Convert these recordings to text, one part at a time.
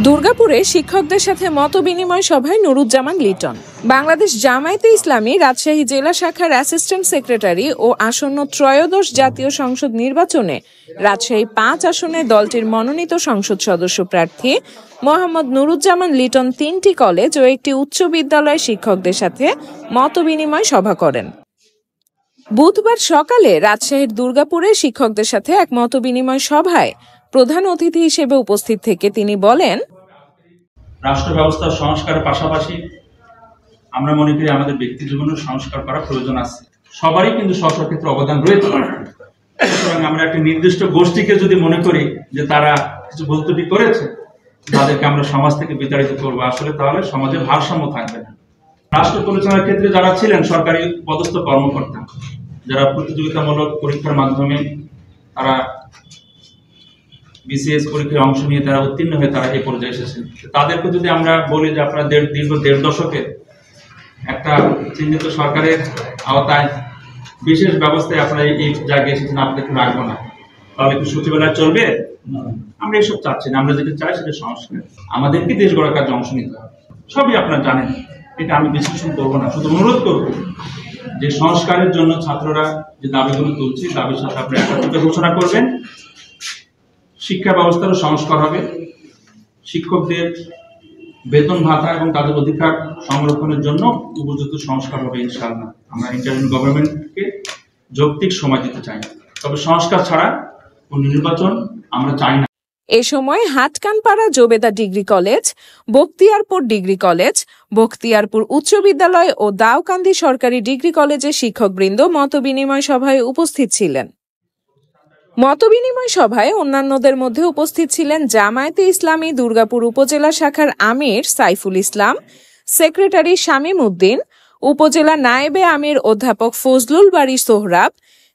দুর্গাপুরে শিক্ষকদের সাথে মতবিনিময় সভায় নুরুজ্জামান লিটন। বাংলাদেশ জামায়াতে ইসলামী রাজশাহী জেলা শাখার অ্যাসিস্ট্যান্ট সেক্রেটারি ও আসন্ন ত্রয়োদশ জাতীয় সংসদ নির্বাচনে রাজশাহী ৫ আসনে দলটির মনোনীত সংসদ সদস্য প্রার্থী মোহাম্মদ নুরুজ্জামান লিটন ৩টি কলেজ ও একটি উচ্চ বিদ্যালয়ের শিক্ষকদের সাথে মতবিনিময় সভা করেন। বুধবার সকালে রাজশাহীর দুর্গাপুরে শিক্ষকদের সাথে এক মতবিনিময় সভায় প্রধান অতিথি হিসেবে উপস্থিত থেকে তিনি বলেন, রাষ্ট্র ব্যবস্থার সংস্কারের পাশাপাশি আমরা মনে করি আমাদের ব্যক্তি জীবনের সংস্কার করা প্রয়োজন আছে। সবারই কিন্তু স্ব ক্ষেত্রে অবদান রয়েছে। সুতরাং আমরা একটা নির্দিষ্ট গোষ্ঠীকে যদি মনে করি যে তারা কিছু ভুল ত্রুটি করেছে, তাদেরকে আমরা সমাজ থেকে বিতাড়িত করবো, আসলে তাহলে সমাজে ভারসাম্য থাকবে না। রাষ্ট্র পরিচালনার ক্ষেত্রে যারা ছিলেন সরকারি পদস্থ কর্মকর্তা, যারা প্রতিযোগিতামূলক পরীক্ষার মাধ্যমে তারা বিসিএস পরীক্ষায় অংশ নিয়ে তারা উত্তীর্ণ হয়ে তারা এই পর্যায়ে এসেছেন, তাদেরকে যদি আমরা বলি যে আপনারা দীর্ঘ ১.৫ দশকে একটা চিহ্নিত সরকারের আওতায় বিশেষ ব্যবস্থায় আপনারা এই জায়গায় এসেছেন, আপনাদেরকে রাখবো না, তাহলে কি সচিবালয় চলবে? আমরা এসব চাচ্ছি না। আমরা যেটা চাই সেটা সংস্কার। আমাদেরকে দেশ গড়ার কাজে অংশ নিতে হবে। সবই আপনারা জানেন, এটা আমি বিশ্লেষণ করবো না, শুধু অনুরোধ করবো যে সংস্কারের জন্য ছাত্ররা যে দাবিগুলো তুলছে, দাবির সাথে আপনি একাত্মতা ঘোষণা করবেন। শিক্ষা ব্যবস্থারও সংস্কার হবে, শিক্ষকদের বেতন ভাতা এবং তাদের অধিকার সংরক্ষণের জন্য উপযুক্ত সংস্কার হবে ইনশাআল্লাহ। আমরা ইন্টারিম গভর্নমেন্টকে যৌক্তিক সময় দিতে চাই, তবে সংস্কার ছাড়া কোন নির্বাচন আমরা চাই না। এ সময় Hatkanpara Jobeda degree college, Bakhtiarpur degree college, Bakhtiarpur উচ্চ বিদ্যালয় ও দাউকান্দি সরকারি ডিগ্রি কলেজের শিক্ষকবৃন্দ মতবিনিময় সভায় উপস্থিত ছিলেন। মতবিনিময় সভায় অন্যান্যদের মধ্যে উপস্থিত ছিলেন জামায়াতে ইসলামী দুর্গাপুর উপজেলা শাখার আমির সাইফুল ইসলাম, সেক্রেটারি শামীম উদ্দিন, উপজেলা নায়েবে আমির অধ্যাপক ফজলুল বারী সোহরাব,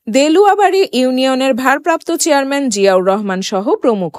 দেলুয়াবাড়ী ইউনিয়নের ভারপ্রাপ্ত চেয়ারম্যান জিয়াউর রহমান সহ প্রমুখ।